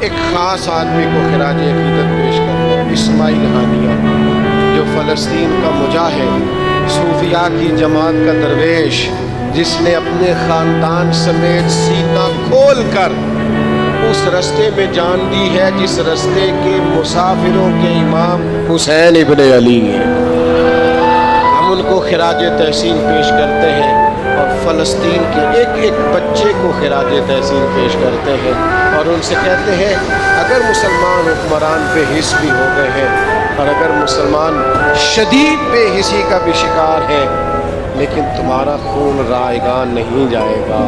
ایک خاص آدمی کو خراج عقیدت پیش کروں، اسماعیل ہانیہ، جو فلسطین کا مجاہد، صوفیاء کی جماعت کا درویش، جس نے اپنے خاندان سمیت سینہ کھول کر اس رستے میں جان دی ہے جس رستے کے مسافروں کے امام حسین ابن علی ہیں۔ ہم ان کو خراج تحسین پیش کرتے ہیں اور فلسطین کے ایک ایک بچے کو خراج تحسین پیش کرتے ہیں اور ان سے کہتے ہیں اگر مسلمان حکمران بے حس بھی ہو گئے ہیں اور اگر مسلمان شدید بے حسی کا بھی شکار ہے، لیکن تمہارا خون رائگاں نہیں جائے گا،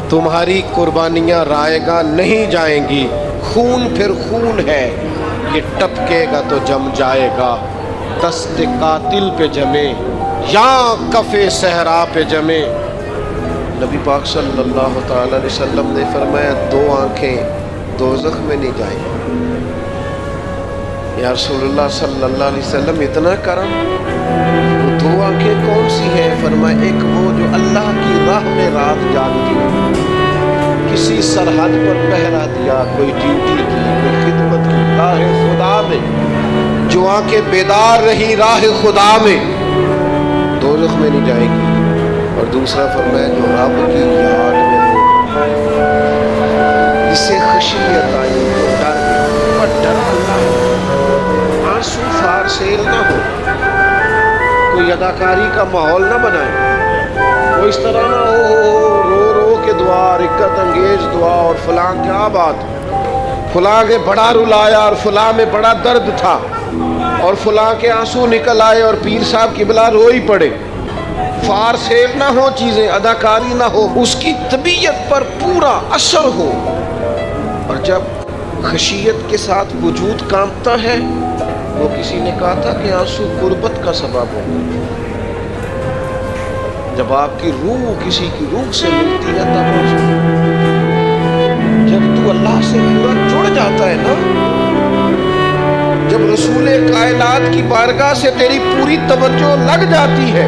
تمہاری قربانیاں رائگاں نہیں جائیں گی، خون پھر خون ہے، یہ ٹپکے گا تو جم جائے گا، دست قاتل پہ جمے یا کف صحرا پہ جمے۔ نبی پاک صلی اللہ تعالی علیہ وسلم نے فرمایا 2 آنکھیں دوزخ میں نہیں جائیں گی۔ یا رسول اللہ صلی اللہ علیہ وسلم اتنا کرم، وہ 2 آنکھیں کون سی ہیں؟ فرمایا ایک وہ جو اللہ کی راہ میں رات جاگتی، کسی سرحد پر پہرا دیا، کوئی ڈیوٹی کی، کوئی خدمت کی راہ خدا میں، جو آنکھیں بیدار رہی راہ خدا میں، دوزخ میں نہیں جائے گی۔ اور دوسرا فرمایا جو رب کی یاد میں ہو، اسے خشیت آئی تو ڈر گیا، اور ڈرا اللہ ہو، آنسو فار سیل نہ ہو، کوئی اداکاری کا ماحول نہ بنائے، وہ اس طرح نہ ہو رو رو کے دعا، رکت انگیز دعا، اور فلاں کیا بات، فلاں کے بڑا رلایا اور فلاں میں بڑا درد تھا اور فلاں کے آنسو نکل آئے اور پیر صاحب قبلہ روئی پڑے، فار سیل نہ ہو چیزیں، اداکاری نہ ہو، اس کی طبیعت پر پورا اثر ہو۔ اور جب خشیت کے ساتھ وجود کانپتا ہے، وہ کسی نے کہا تھا کہ آنسو قربت کا سبب ہو، جب آپ کی روح کسی کی روح سے ملتی ہے تب آنسو، جب تو اللہ سے پورا جڑ جاتا ہے نا، جب رسول کائنات کی بارگاہ سے تیری پوری توجہ لگ جاتی ہے،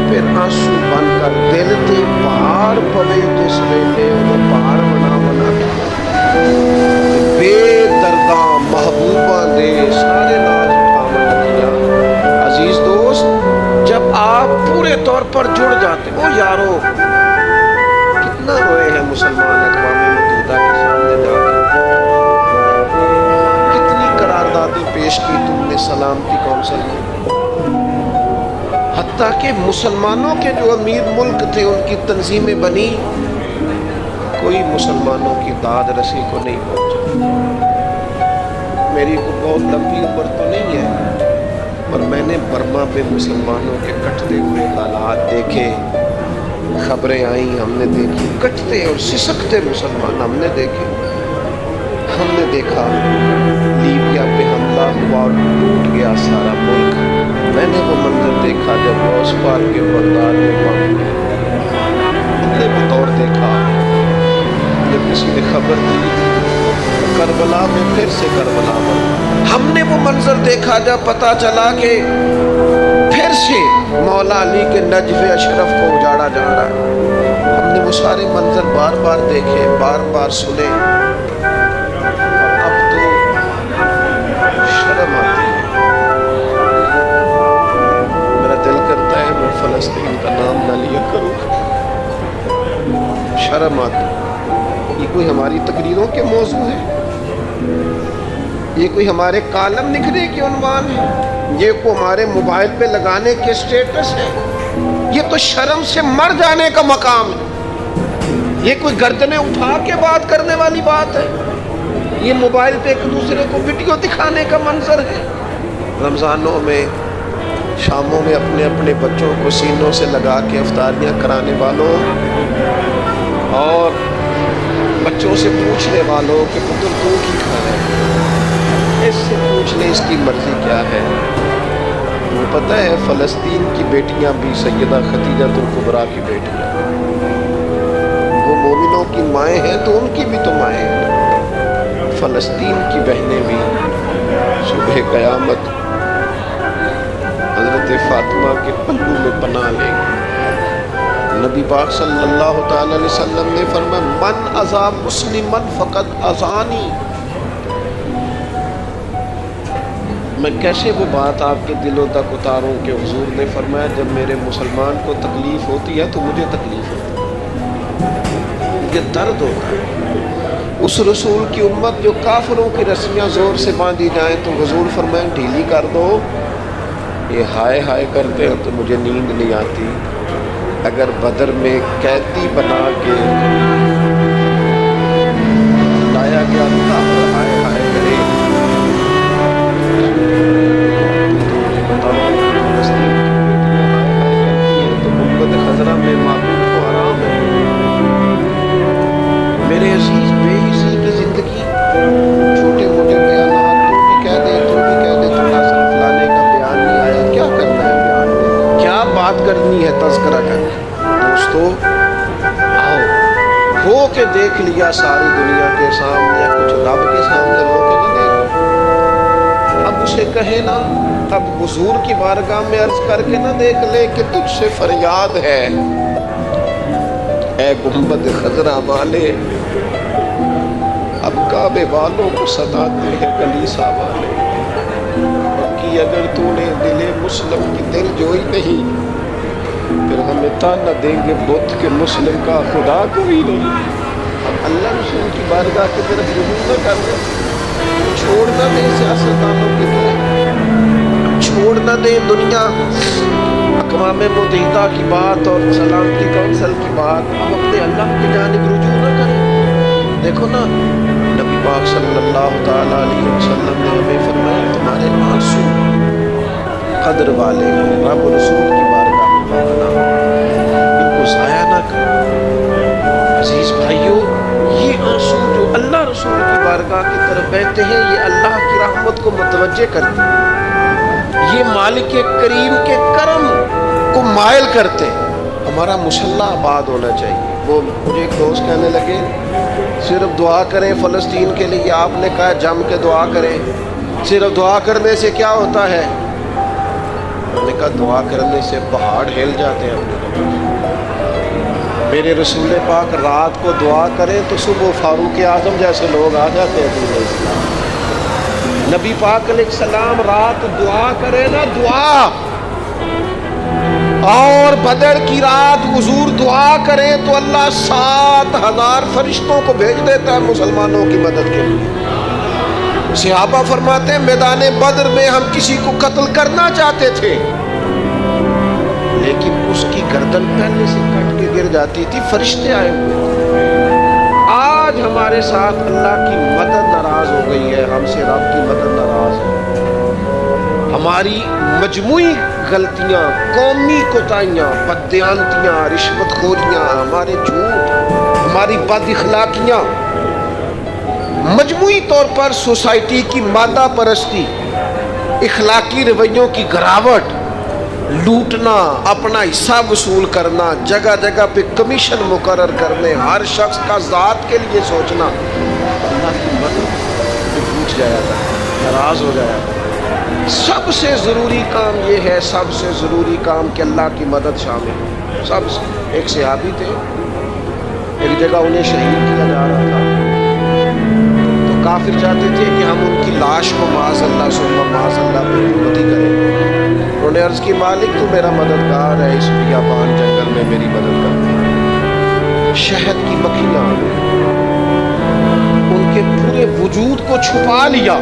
پھر آنسو بن کر دل تے پہاڑ پوے جس ویلے وہ پہاڑ بنا بنا بے درداں محبوباں دے سارے ناز اٹھاون لگیا۔ عزیز دوست، جب آپ پورے طور پر جڑ جاتے ہو، یارو کتنا روئے ہیں مسلمان اقوام متحدہ کے سامنے جا کر، کتنی قراردادیں پیش کی تم نے سلامتی کونسل کو، حتیٰ کہ مسلمانوں کے جو امیر ملک تھے ان کی تنظیمیں بنی، کوئی مسلمانوں کی داد رسی کو نہیں پہنچا۔ میری کو بہت لمبی عمر تو نہیں ہے، پر میں نے برما پہ مسلمانوں کے کٹتے ہوئے حالات دیکھے، خبریں آئیں ہم نے دیکھی، کٹتے اور سسکتے مسلمان ہم نے دیکھے، ہم نے دیکھا لیبیا پہ حملہ ہوا اور ٹوٹ گیا سارا ملک۔ میں نے وہ منظر دیکھا جب روز پار کے بغداد میں بم ہوئے، ہم نے وہ دور دیکھا جب کسی نے خبر دی کربلا میں پھر سے کربلا بنا، ہم نے وہ منظر دیکھا جب پتا چلا کہ پھر سے مولا علی کے نجف اشرف کو اجاڑا جا رہا ہے، ہم نے وہ سارے منظر بار بار دیکھے، بار بار سنے، اور اب تو شرم آتی ہے، میرا دل کرتا ہے میں فلسطین کا نام نہ لیا کروں، شرم آتی۔ یہ کوئی ہماری تقریروں کے موضوع ہے؟ یہ کوئی ہمارے کالم نکلنے کے عنوان ہے؟ یہ کوئی ہمارے موبائل پہ لگانے کے سٹیٹس ہے؟ یہ تو شرم سے مر جانے کا مقام ہے، یہ کوئی گردنیں اٹھا کے بات کرنے والی بات ہے؟ یہ موبائل پہ ایک دوسرے کو ویڈیو دکھانے کا منظر ہے؟ رمضانوں میں شاموں میں اپنے اپنے بچوں کو سینوں سے لگا کے افطاریاں کرانے والوں اور بچوں سے پوچھنے والوں کہ پتر تو کی کھا رہے ہیں، اس سے پوچھ لیں اس کی مرضی کیا ہے۔ وہ پتہ ہے فلسطین کی بیٹیاں بھی سیدہ خدیجہ الکبریٰ کی بیٹیاں، وہ مومنوں کی مائیں ہیں تو ان کی بھی تو مائیں ہیں، فلسطین کی بہنیں بھی صبح قیامت حضرت فاطمہ کے پلو میں پناہ لیں گی، نبی پاک صلی اللہ تعالی علیہ وسلم نے فرمایا من اذا مسلمن فقد اذانی. میں کیسے وہ بات آپ کے دلوں تک اتاروں کہ حضور نے فرمایا جب میرے مسلمان کو تکلیف ہوتی ہے تو مجھے تکلیف ہوتی ہے, مجھے درد ہوتا ہے. اس رسول کی امت جو کافروں کی رسیاں زور سے باندھی جائیں تو حضور فرمائیں ڈھیلی کر دو, یہ ہائے ہائے کرتے ہیں تو مجھے نیند نہیں آتی. اگر بدر میں قیدی بنا کے لایا گیا کافر ہائے ہائے کرے تو محبت خزرہ میں معبود کو آرام ہے. میرے عزیز بے حسی کی زندگی, چھوٹے موٹے بیانات تو بھی کہہ دے تھوڑا سا فلانے کا بیان نہیں آیا, کیا کرنا ہے بیان میں, کیا بات کرنی ہے تذکرہ کر کے. دوستو آؤ ہو کے دیکھ لیا ساری دنیا کے سامنے, کچھ رب کے سامنے ہو کے نہ دیکھ. اب اسے کہے نا, اب حضور کی بارگاہ میں عرض کر کے نہ دیکھ لے کہ تجھ سے فریاد ہے اے گنبد خضرا والے, اب کعبے والوں کو ستاتے ہیں کلیسا والے. کہ اگر تو نے دل مسلم کی دل جوئی نہیں پھر ہمیں تانا دیں گے بت کہ مسلم کا خدا کوئی نہیں. اب اللہ رسول کی بارگاہ کی طرف رجوع نہ کر دیں, چھوڑنا دیں سیاستدانوں کے لیے, چھوڑنا دیں دنیا اقوام متحدہ کی بات اور سلامتی کونسل کی بات, ہم اپنے اللہ کی جانب رجوع نہ کریں. دیکھو نا نبی پاک صلی اللہ تعالی علیہ وسلم نے ہمیں فرمایا تمہارے آنسو قدر والے ہیں, رب رسول کی بارگاہ میں بنا, ان کو ضائع نہ کرو. عزیز بھائیو, یہ آنسو جو اللہ رسول کی بارگاہ کی طرف بہتے ہیں یہ اللہ کی رحمت کو متوجہ کرتے ہیں, یہ مالک کریم کے کرم کو مائل کرتے ہیں. ہمارا مسلح آباد ہونا چاہیے. وہ مجھے ایک دوست کہنے لگے صرف دعا کریں فلسطین کے لیے, آپ نے کہا جم کے دعا کریں, صرف دعا کرنے سے کیا ہوتا ہے؟ انہوں نے کہا دعا کرنے سے پہاڑ ہل جاتے ہیں. میرے رسول پاک رات کو دعا کریں تو صبح فاروق اعظم جیسے لوگ آ جاتے ہیں دین اسلام. نبی پاک علیہ السلام رات دعا کرے نا, دعا, اور بدر کی رات حضور دعا کریں تو اللہ 7,000 فرشتوں کو بھیج دیتا ہے مسلمانوں کی مدد کے لیے. صحابہ فرماتے ہیں میدان بدر میں ہم کسی کو قتل کرنا چاہتے تھے لیکن اس کی گردن پہلے سے کٹ کے گر جاتی تھی, فرشتے آئے ہوئے تھے. آج ہمارے ساتھ اللہ کی مدد ناراض ہو گئی ہے, ہم سے رب کی مدد ناراض ہے. ہماری مجموعی غلطیاں, قومی کوتاہیاں, بددیانتیاں, رشوت خوریاں, ہمارے جھوٹ, ہماری بد اخلاقیاں, مجموعی طور پر سوسائٹی کی مادہ پرستی, اخلاقی رویوں کی گراوٹ, لوٹنا, اپنا حصہ وصول کرنا, جگہ جگہ پہ کمیشن مقرر کرنے, ہر شخص کا ذات کے لیے سوچنا, اللہ کی مدد سے پوچھ جایا تھا, ناراض ہو جایا تھا. سب سے ضروری کام یہ ہے, سب سے ضروری کام کہ اللہ کی مدد شامل ہے. سب سے ایک صحابی تھے, ایک جگہ انہیں شہید کیا جا رہا تھا تو کافر چاہتے تھے کہ ہم ان کی لاش کو معاذ اللہ ثم معاذ اللہ پہ قربتی کریں. انہوں نے عرض کی مالک تو میرا مددگار ہے, اس بیابان جنگل میں میری مدد کر. شہد کی مکھیاں ان کے پورے وجود کو چھپا لیا,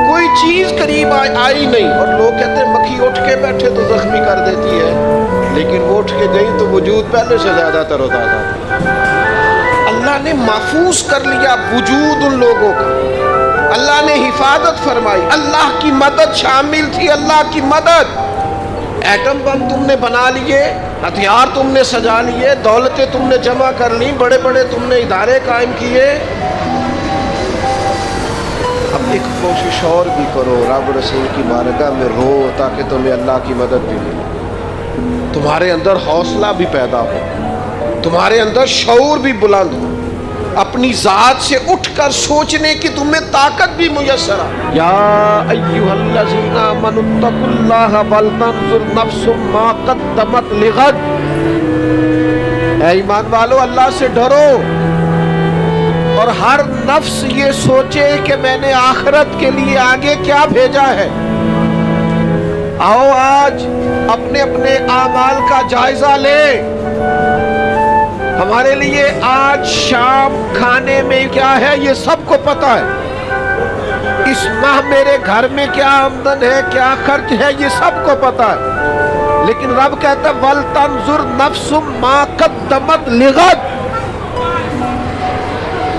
کوئی چیز قریب آئی نہیں, اور لوگ کہتے ہیں مکھی اٹھ کے بیٹھے تو زخمی کر دیتی ہے, لیکن وہ اٹھ کے گئی تو وجود پہلے سے زیادہ تر و تازہ تھا. اللہ نے محفوظ کر لیا وجود ان لوگوں کا, اللہ نے حفاظت فرمائی, اللہ کی مدد شامل تھی, اللہ کی مدد. ایٹم بم تم نے بنا لیے, ہتھیار تم نے سجا لیے, دولتیں تم نے جمع کر لی, بڑے بڑے تم نے ادارے قائم کیے, اب ایک کوشش اور بھی کرو, رب رسول کی بارگاہ میں رو تاکہ تمہیں اللہ کی مدد بھی ملے. تمہارے اندر حوصلہ بھی پیدا ہو, تمہارے اندر شعور بھی بلند ہو, اپنی ذات سے اٹھ کر سوچنے کی تمہیں طاقت بھی میسر ہے. یا ایھا الذین آمنوا اتقوا اللہ ولتنظر نفس ما قدمت لغد, اے ایمان والو، اللہ سے ڈرو اور ہر نفس یہ سوچے کہ میں نے آخرت کے لیے آگے کیا بھیجا ہے۔ آؤ آج اپنے اپنے اعمال کا جائزہ لے۔ ہمارے لیے آج شام کھانے میں کیا ہے یہ سب کو پتا ہے، اس ماہ میرے گھر میں کیا آمدن ہے، کیا خرچ ہے، یہ سب کو پتا ہے، لیکن رب کہتا ہے وَلْتَنْظُرْ نَفْسٌ مَا قَدَّمَتْ لِغَدٍ۔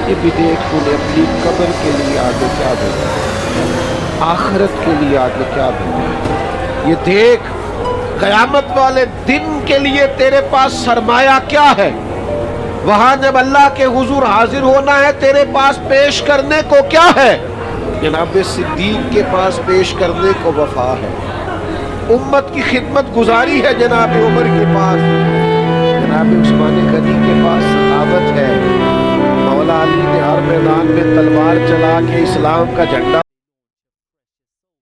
یہ بھی دیکھ تو نے اپنی قبر کے لیے آگے کیا بھیجا، آخرت کے لیے آگے کیا بھیجا۔ یہ دیکھ قیامت والے دن کے لیے تیرے پاس سرمایہ کیا ہے، وہاں جب اللہ کے حضور حاضر ہونا ہے تیرے پاس پیش کرنے کو کیا ہے۔ جناب صدیق کے پاس پیش کرنے کو وفا ہے، امت کی خدمت گزاری ہے جناب عمر کے پاس، جناب عثمان غنی کے پاس سخاوت ہے، مولا علی نے ہر میدان میں تلوار چلا کے اسلام کا جھنڈا